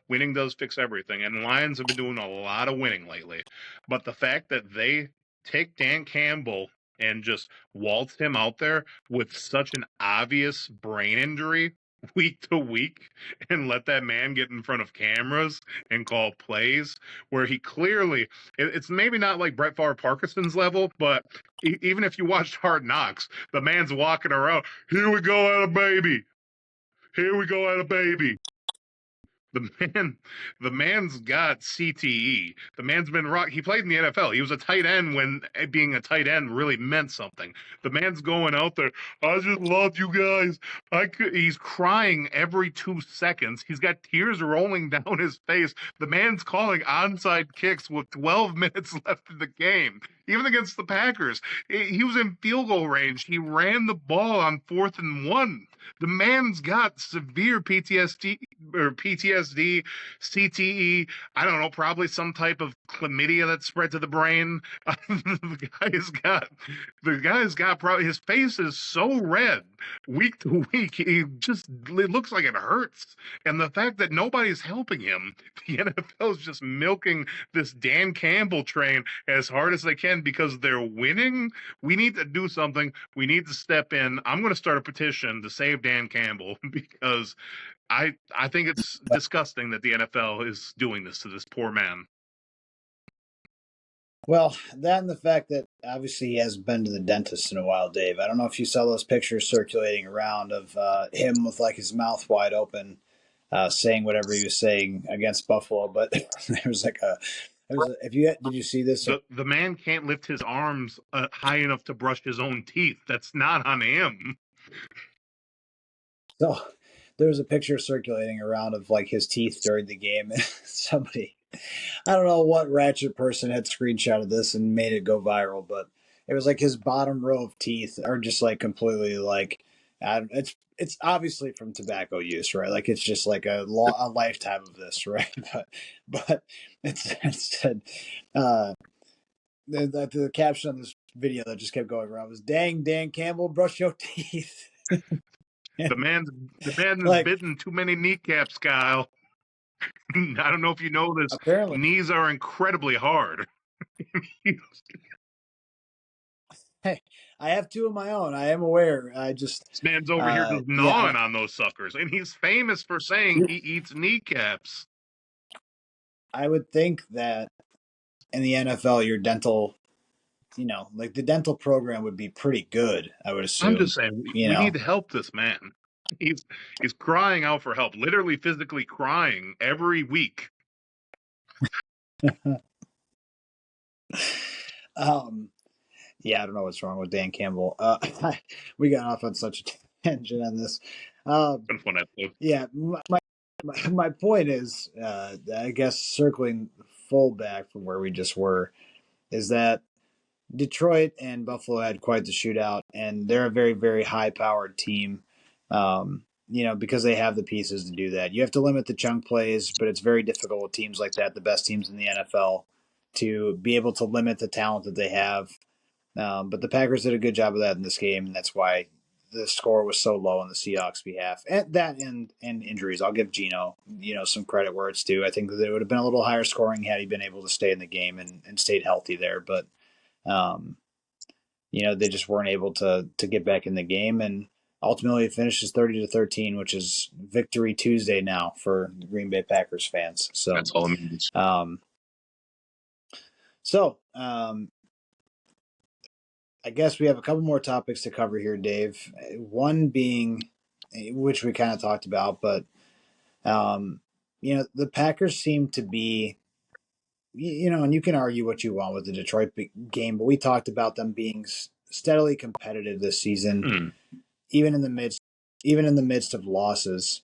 Winning does fix everything. And Lions have been doing a lot of winning lately. But the fact that they take Dan Campbell and just waltz him out there with such an obvious brain injury week to week and let that man get in front of cameras and call plays where he clearly it's maybe not like Brett Favre Parkinson's level, but even if you watched Hard Knocks, the man's walking around, here we go at a baby. Here we go at a baby. The man, the man's got CTE. The man's been rock. He played in the NFL. He was a tight end when being a tight end really meant something. The man's going out there. I just love you guys. He's crying every 2 seconds. He's got tears rolling down his face. The man's calling onside kicks with 12 minutes left in the game. Even against the Packers, he was in field goal range. He ran the ball on 4th and 1. The man's got severe PTSD, CTE. I don't know, probably some type of chlamydia that spread to the brain. The guy's got probably his face is so red week to week. It looks like it hurts. And the fact that nobody's helping him, the NFL is just milking this Dan Campbell train as hard as they can because they're winning. We need to do something. We need to step in. I'm going to start a petition to save Dan Campbell because I think it's disgusting that the NFL is doing this to this poor man. Well, that and the fact that obviously he hasn't been to the dentist in a while, Dave. I don't know if you saw those pictures circulating around of him with like his mouth wide open, saying whatever he was saying against Buffalo. But there was like did you see this? The man can't lift his arms high enough to brush his own teeth. That's not on him. So there was a picture circulating around of like his teeth during the game. Somebody, I don't know what ratchet person had screenshotted this and made it go viral, but it was like his bottom row of teeth are just like completely like, it's obviously from tobacco use, right? Like it's just like a lifetime of this, right? But it said, the caption on this video that just kept going around was, "Dang, Dan Campbell, brush your teeth." The man has Like, bitten too many kneecaps, Kyle. I don't know if you know this. apparently. Knees are incredibly hard. Hey, I have two of my own. I am aware. I just This man's over here just gnawing on those suckers, and he's famous for saying he eats kneecaps. I would think that in the NFL, your dental, like the dental program would be pretty good. I would assume. I'm just saying we need to help this man. He's crying out for help, literally physically crying every week. Yeah, I don't know what's wrong with Dan Campbell. We got off on such a tangent on this. Yeah, my point is, I guess circling full back from where we just were, is that Detroit and Buffalo had quite the shootout, and they're a very, very high-powered team. Because they have the pieces to do that. You have to limit the chunk plays, but it's very difficult with teams like that, the best teams in the NFL, to be able to limit the talent that they have. But the Packers did a good job of that in this game, and that's why the score was so low on the Seahawks' behalf. And that and injuries. I'll give Geno, some credit where it's due. I think that it would have been a little higher scoring had he been able to stay in the game and stayed healthy there. But they just weren't able to get back in the game, and ultimately it finishes 30-13, which is Victory Tuesday now for the Green Bay Packers fans. So that's all it means. I guess we have a couple more topics to cover here, Dave. One being, which we kind of talked about, but the Packers seem to be, and you can argue what you want with the Detroit game, but we talked about them being steadily competitive this season, even in the midst of losses.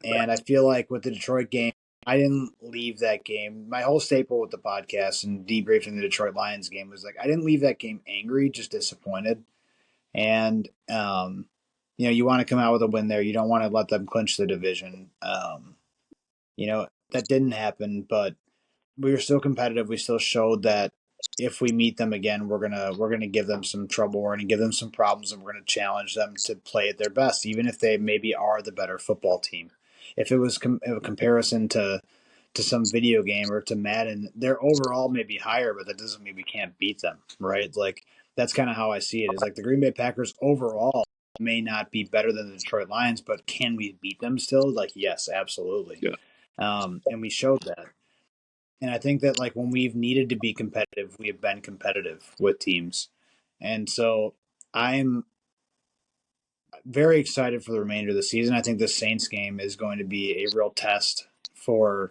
And I feel like with the Detroit game, I didn't leave that game. My whole staple with the podcast and debriefing the Detroit Lions game was like, I didn't leave that game angry, just disappointed. And, you want to come out with a win there. You don't want to let them clinch the division. That didn't happen, but we were still competitive. We still showed that if we meet them again, we're gonna give them some trouble. We're gonna give them some problems, and we're gonna challenge them to play at their best, even if they maybe are the better football team. If it was a comparison to some video game or to Madden, their overall may be higher, but that doesn't mean we can't beat them, right? Like that's kind of how I see it. Is like the Green Bay Packers overall may not be better than the Detroit Lions, but can we beat them still? Like yes, absolutely. Yeah. And we showed that. And I think that like when we've needed to be competitive, we have been competitive with teams. And so I'm very excited for the remainder of the season. I think the Saints game is going to be a real test for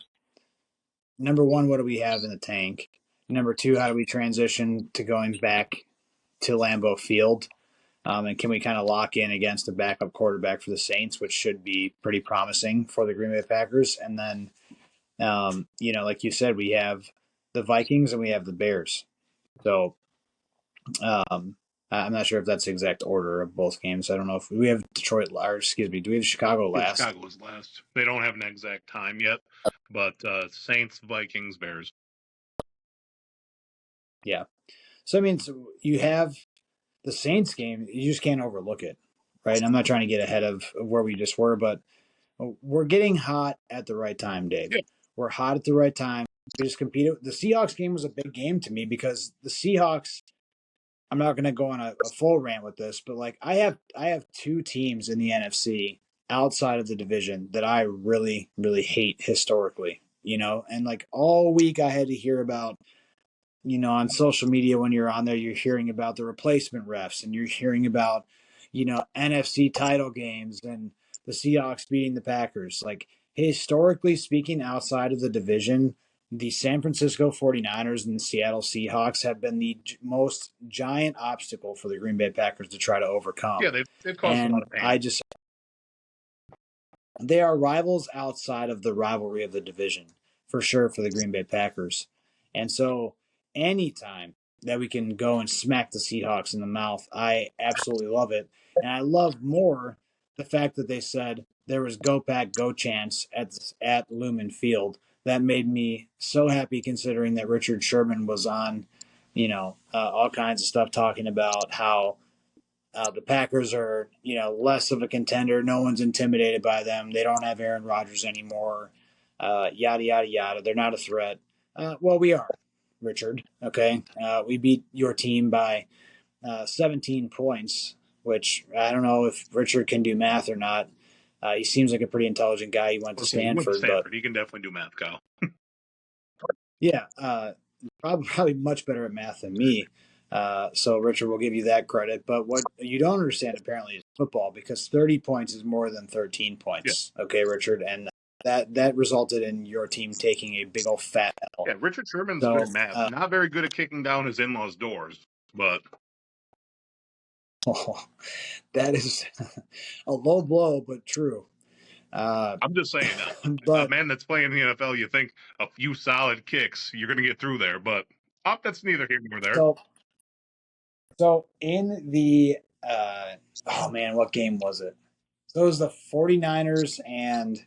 number one, what do we have in the tank? Number two, how do we transition to going back to Lambeau Field? And can we kind of lock in against a backup quarterback for the Saints, which should be pretty promising for the Green Bay Packers? And then, like you said, we have the Vikings and we have the Bears. So I'm not sure if that's the exact order of both games. I don't know if we have Detroit, or excuse me, do we have Chicago Yeah, last? Chicago was last. They don't have an exact time yet, but Saints, Vikings, Bears. Yeah. So I mean, so you have the Saints game. You just can't overlook it, right? And I'm not trying to get ahead of where we just were, but we're getting hot at the right time, Dave. Yeah. We're hot at the right time. We just competed. The Seahawks game was a big game to me because the Seahawks. I'm not going to go on a full rant with this, but like I have two teams in the NFC outside of the division that I really really hate historically, and like all week I had to hear about, on social media when you're on there, you're hearing about the replacement refs and you're hearing about, NFC title games and the Seahawks beating the Packers. Like historically speaking, outside of the division, the San Francisco 49ers and the Seattle Seahawks have been the most giant obstacle for the Green Bay Packers to try to overcome. Yeah, they've caused a lot of pain. They are rivals outside of the rivalry of the division, for sure, for the Green Bay Packers. And so anytime that we can go and smack the Seahawks in the mouth, I absolutely love it. And I love more the fact that they said there was go pack, go chance at Lumen Field. That made me so happy, considering that Richard Sherman was on, all kinds of stuff talking about how the Packers are, less of a contender. No one's intimidated by them. They don't have Aaron Rodgers anymore. Yada yada yada. They're not a threat. Well, we are, Richard. Okay, we beat your team by 17 points, which I don't know if Richard can do math or not. He seems like a pretty intelligent guy. He went to Stanford, but he can definitely do math, Kyle. yeah, probably much better at math than me. So Richard will give you that credit. But what you don't understand apparently is football, because 30 points is more than 13 points. Yeah. Okay, Richard, and that resulted in your team taking a big old fat L. Yeah, Richard Sherman's good at math. Not very good at kicking down his in-laws' doors, but that is a low blow, but true. I'm just saying, a man that's playing in the NFL, you think a few solid kicks, you're going to get through there, but that's neither here nor there. So in the, oh man, what game was it? So it was the 49ers and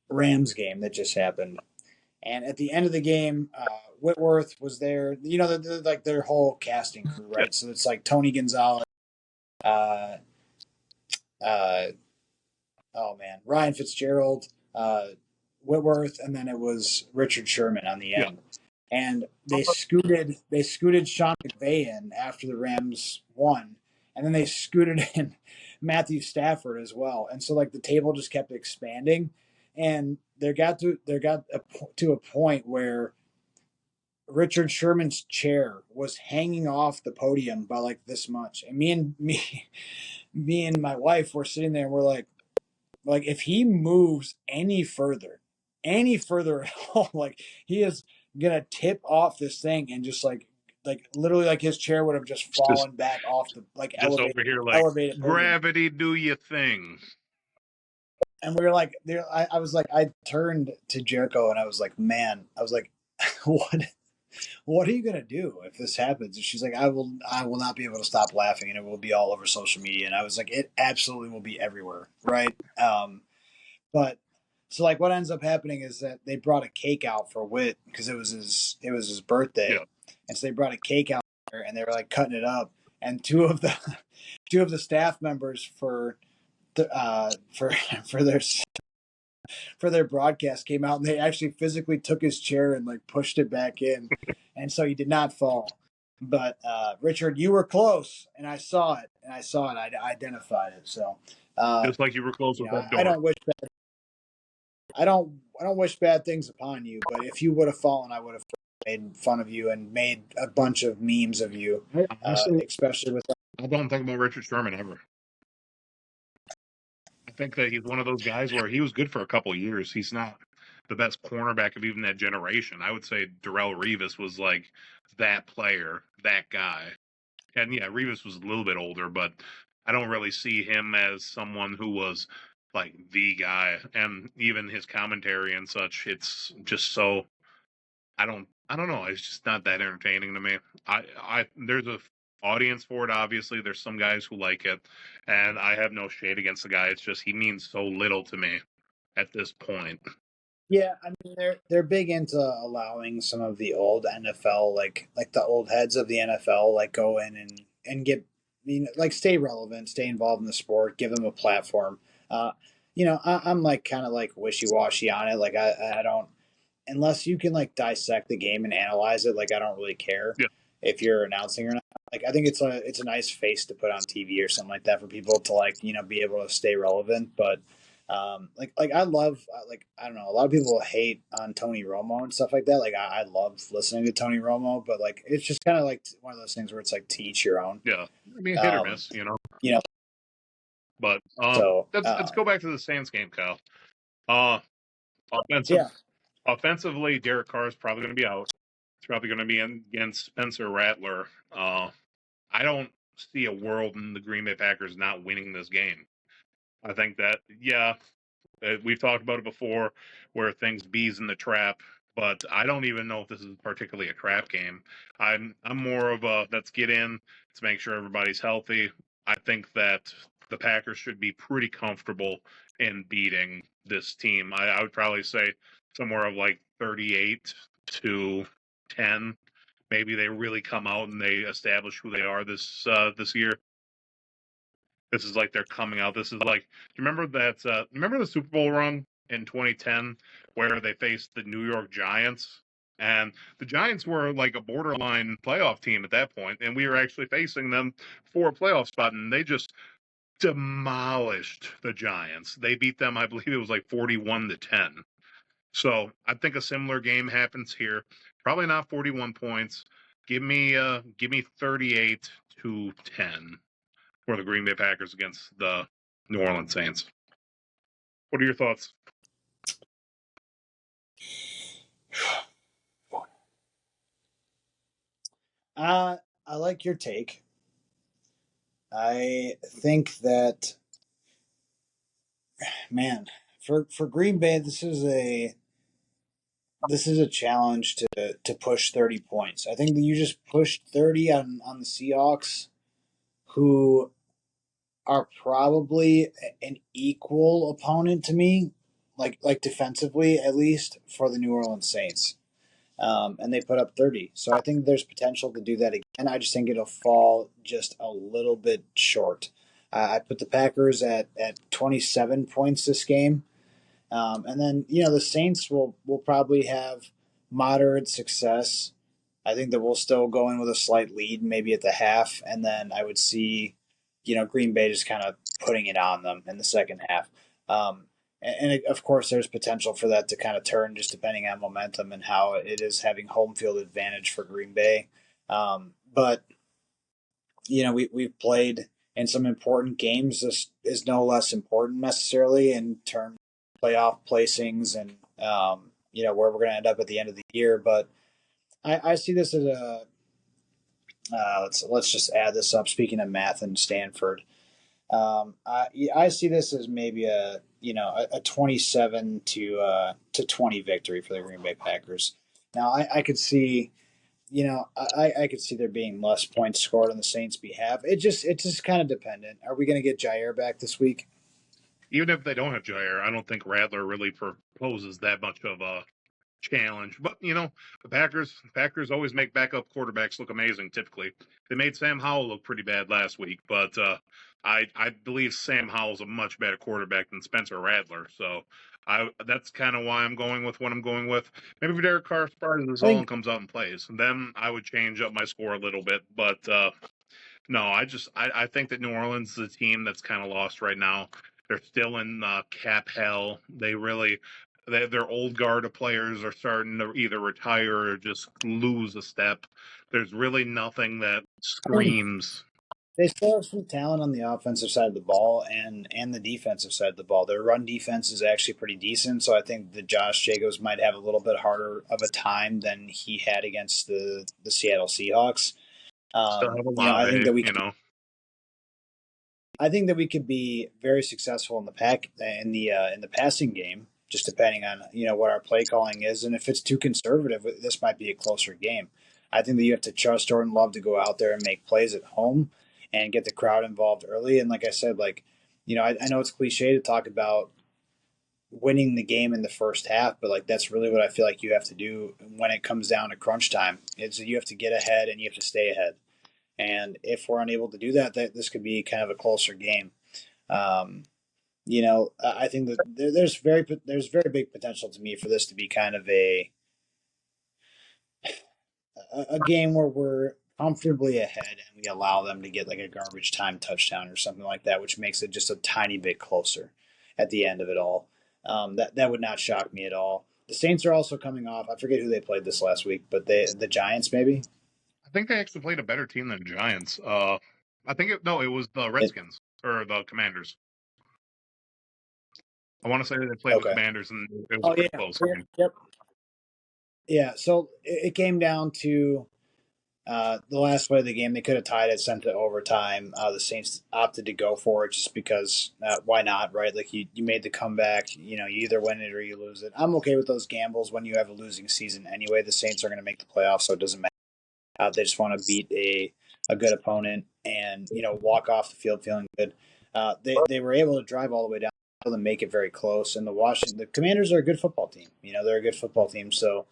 Rams game that just happened. And at the end of the game, Whitworth was there. Like their whole casting crew, right? Yeah. So it's like Tony Gonzalez, Ryan Fitzgerald, Whitworth, and then it was Richard Sherman on the end. Yeah. And they scooted Sean McVay in after the Rams won, and then they scooted in Matthew Stafford as well. And so like the table just kept expanding, and there got to a point where Richard Sherman's chair was hanging off the podium by like this much, and me and my wife were sitting there, and we're like if he moves any further at all, like he is gonna tip off this thing and just like literally like his chair would have just fallen back off the elevated, over here, like elevated gravity, do your thing. And we were like, I was like, I turned to Jericho and I was like, man, what are you gonna do if this happens? And she's like, I will not be able to stop laughing, and it will be all over social media. And I was like, it absolutely will be everywhere, right? But so like what ends up happening is that they brought a cake out for Whit because it was his birthday, yeah. and so they brought a cake out there, and they were like cutting it up, and two of the staff members for for their for their broadcast came out, and they actually physically took his chair and like pushed it back in, and so he did not fall. But Richard, you were close, and I saw it, I identified it. So, Just like you were close with that I door. don't wish I don't wish bad things upon you. But if you would have fallen, I would have made fun of you and made a bunch of memes of you, Honestly, especially with. I don't think about Richard Sherman ever. I think that he's one of those guys where he was good for a couple of years. He's not the best cornerback of even that generation. I would say Darrell Revis was like that player, that guy. And yeah, Revis was a little bit older, but I don't really see him as someone who was like the guy. And even his commentary and such, it's just so I don't know. It's just not that entertaining to me. There's a audience for it. Obviously, there's some guys who like it, and I have no shade against the guy. It's just he means so little to me at this point. Yeah, I mean they're big into allowing some of the old NFL like the old heads of the NFL like go in and get like stay relevant, stay involved in the sport, give them a platform. Uh, I'm like kind of like wishy washy on it. Like I don't unless you can like dissect the game and analyze it. Like I don't really care Yeah, if you're announcing or not. Like I think it's a nice face to put on TV or something like that for people to like be able to stay relevant, but like I love like I don't know, a lot of people hate on Tony Romo and stuff like that. Like I love listening to Tony Romo, but like it's just kind of like one of those things where it's like to each your own. yeah. I mean, hit or Um, miss, you know. you know, But so let's go back to the Saints game, Kyle. Uh, offensive, yeah, offensively, Derek Carr is probably going to be out. It's probably going to be against Spencer Rattler. I don't see a world in the Green Bay Packers not winning this game. I think that, yeah, we've talked about it before, where things bees in the trap, but I don't even know if this is particularly a trap game. I'm more of a let's get in, let's make sure everybody's healthy. I think that the Packers should be pretty comfortable in beating this team. I would probably say somewhere of like 38-10. Maybe they really come out and they establish who they are this year. This is like they're coming out. This is like, do you remember that? Remember the Super Bowl run in 2010 where they faced the New York Giants, and the Giants were like a borderline playoff team at that point, and we were actually facing them for a playoff spot, and they just demolished the Giants. They beat them, I believe it was like 41-10. So I think a similar game happens here. Probably not 41 points. Give me 38-10 for the Green Bay Packers against the New Orleans Saints. What are your thoughts? I like your take. I think that man for Green Bay this is a challenge to push 30 points. I think that you just pushed 30 on the Seahawks, who are probably an equal opponent to me, like defensively at least for the New Orleans Saints. And they put up 30. So I think there's potential to do that again. I just think it'll fall just a little bit short. I put the Packers at 27 points this game. And then the Saints will probably have moderate success. I think that we'll still go in with a slight lead, maybe at the half, and then I would see, Green Bay just kind of putting it on them in the second half. And of course, there's potential for that to kind of turn, just depending on momentum and how it is having home field advantage for Green Bay. But we've played in some important games. This is no less important necessarily in terms of playoff placings and where we're going to end up at the end of the year. But I see this as a let's just add this up. Speaking of math and Stanford, I see this as maybe a 27 to 20 victory for the Green Bay Packers. Now I could see I could see there being less points scored on the Saints' behalf. It's just kind of dependent. Are we going to get Jair back this week? Even if they don't have Jair, I don't think Rattler really proposes that much of a challenge. But the Packers always make backup quarterbacks look amazing. Typically, they made Sam Howell look pretty bad last week, but I believe Sam Howell's a much better quarterback than Spencer Rattler. So that's kind of why I'm going with what I'm going with. Maybe if Derek Carr surprises us I all and think comes out and plays, then I would change up my score a little bit. But no, I think that New Orleans is a team that's kind of lost right now. They're still in cap hell. Their old guard of players are starting to either retire or just lose a step. There's really nothing that I mean, screams. they still have some talent on the offensive side of the ball and the defensive side of the ball. Their run defense is actually pretty decent, so I think that Josh Jacobs might have a little bit harder of a time than he had against the Seattle Seahawks. Still have I think Olave, that we could be very successful in the passing game, just depending on what our play calling is, and if it's too conservative, this might be a closer game. I think that you have to trust Jordan Love to go out there and make plays at home and get the crowd involved early. And like I said, I know it's cliche to talk about winning the game in the first half, but that's really what I feel like you have to do when it comes down to crunch time. Is you have to get ahead and you have to stay ahead. And if we're unable to do that, this could be kind of a closer game. Um, I think that there's very big potential to me for this to be kind of a game where we're comfortably ahead and we allow them to get like a garbage time touchdown or something like that, which makes it just a tiny bit closer at the end of it all. That would not shock me at all. The Saints are also coming off. I forget who they played this last week, but the Giants maybe. I think they actually played a better team than Giants. It was the It, Redskins or the Commanders. I want to say they played the okay. Commanders, and it was a Oh pretty yeah. close game. Yep. Yeah. So it came down to the last play of the game. They could have tied it, sent it to overtime. The Saints opted to go for it just because why not, right? Like you made the comeback. You either win it or you lose it. I'm okay with those gambles when you have a losing season anyway. The Saints are going to make the playoffs, so it doesn't matter. They just want to beat a good opponent and walk off the field feeling good. They were able to drive all the way down and make it very close. And the Commanders are a good football team. They're a good football team. So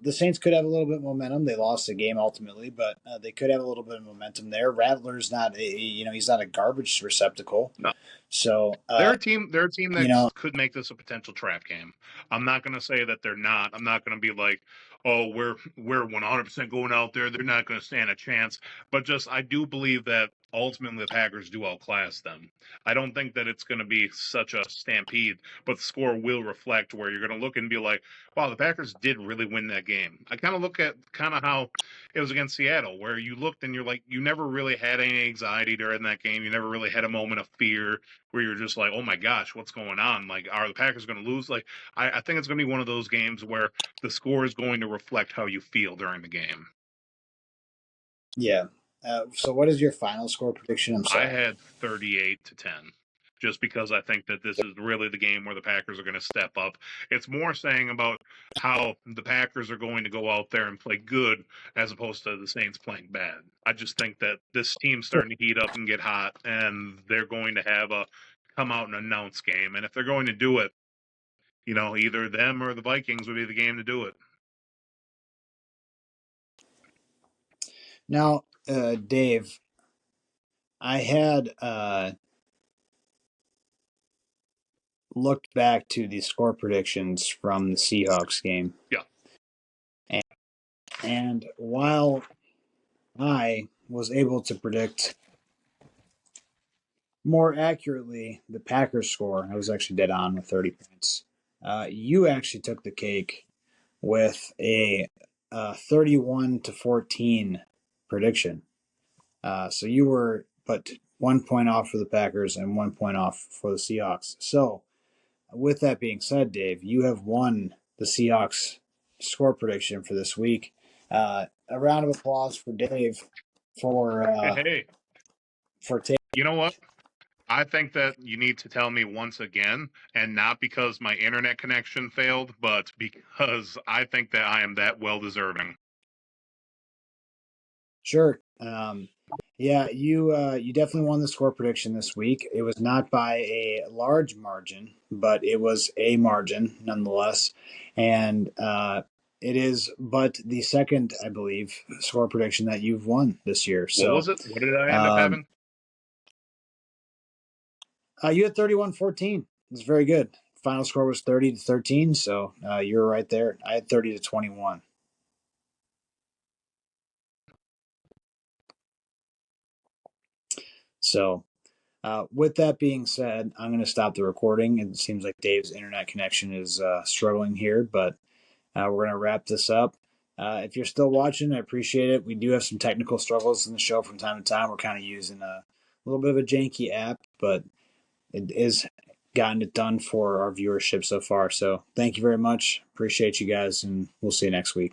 the Saints could have a little bit of momentum. They lost the game ultimately, but they could have a little bit of momentum there. Rattler's not he's not a garbage receptacle. No. So They're a team. They're a team you that know could make this a potential trap game. I'm not going to say that they're not. I'm not going to be like, oh, we're 100% going out there. They're not going to stand a chance. But just I do believe that ultimately the Packers do outclass them. I don't think that it's going to be such a stampede, but the score will reflect where you're going to look and be like, wow, the Packers did really win that game. I kind of look at kind of how it was against Seattle, where you looked and you're like, you never really had any anxiety during that game. You never really had a moment of fear where you're just like, oh my gosh, what's going on? Like, are the Packers going to lose? Like, I think it's going to be one of those games where the score is going to reflect how you feel during the game. yeah. So what is your final score prediction? I'm I sorry. had 38-10. Just because I think that this is really the game where the Packers are going to step up. It's more saying about how the Packers are going to go out there and play good as opposed to the Saints playing bad. I just think that this team's starting to heat up and get hot, and they're going to have a come out and announce game. And if they're going to do it, either them or the Vikings would be the game to do it. Now, Dave, I had looked back to the score predictions from the Seahawks game. Yeah. And while I was able to predict more accurately the Packers score, I was actually dead on with 30 points. You actually took the cake with a 31-14 prediction. So you were but 1 point off for the Packers and 1 point off for the Seahawks. So with that being said, Dave, you have won the Seahawks score prediction for this week. A round of applause for Dave Hey, for taking. you know what? I think that you need to tell me once again, and not because my internet connection failed, but because I think that I am that well deserving. Sure. Yeah, you definitely won the score prediction this week. It was not by a large margin, but it was a margin nonetheless, and it is but the second, I believe, score prediction that you've won this year. What So was it? What did I end up um, having? you had 31-14. It's very good. Final score was 30-13, so you were right there. I had 30-21. So with that being said, I'm going to stop the recording. It seems like Dave's internet connection is struggling here, but we're going to wrap this up. If you're still watching, I appreciate it. We do have some technical struggles in the show from time to time. We're kind of using a little bit of a janky app, but it is gotten it done for our viewership so far. So thank you very much. Appreciate you guys, and we'll see you next week.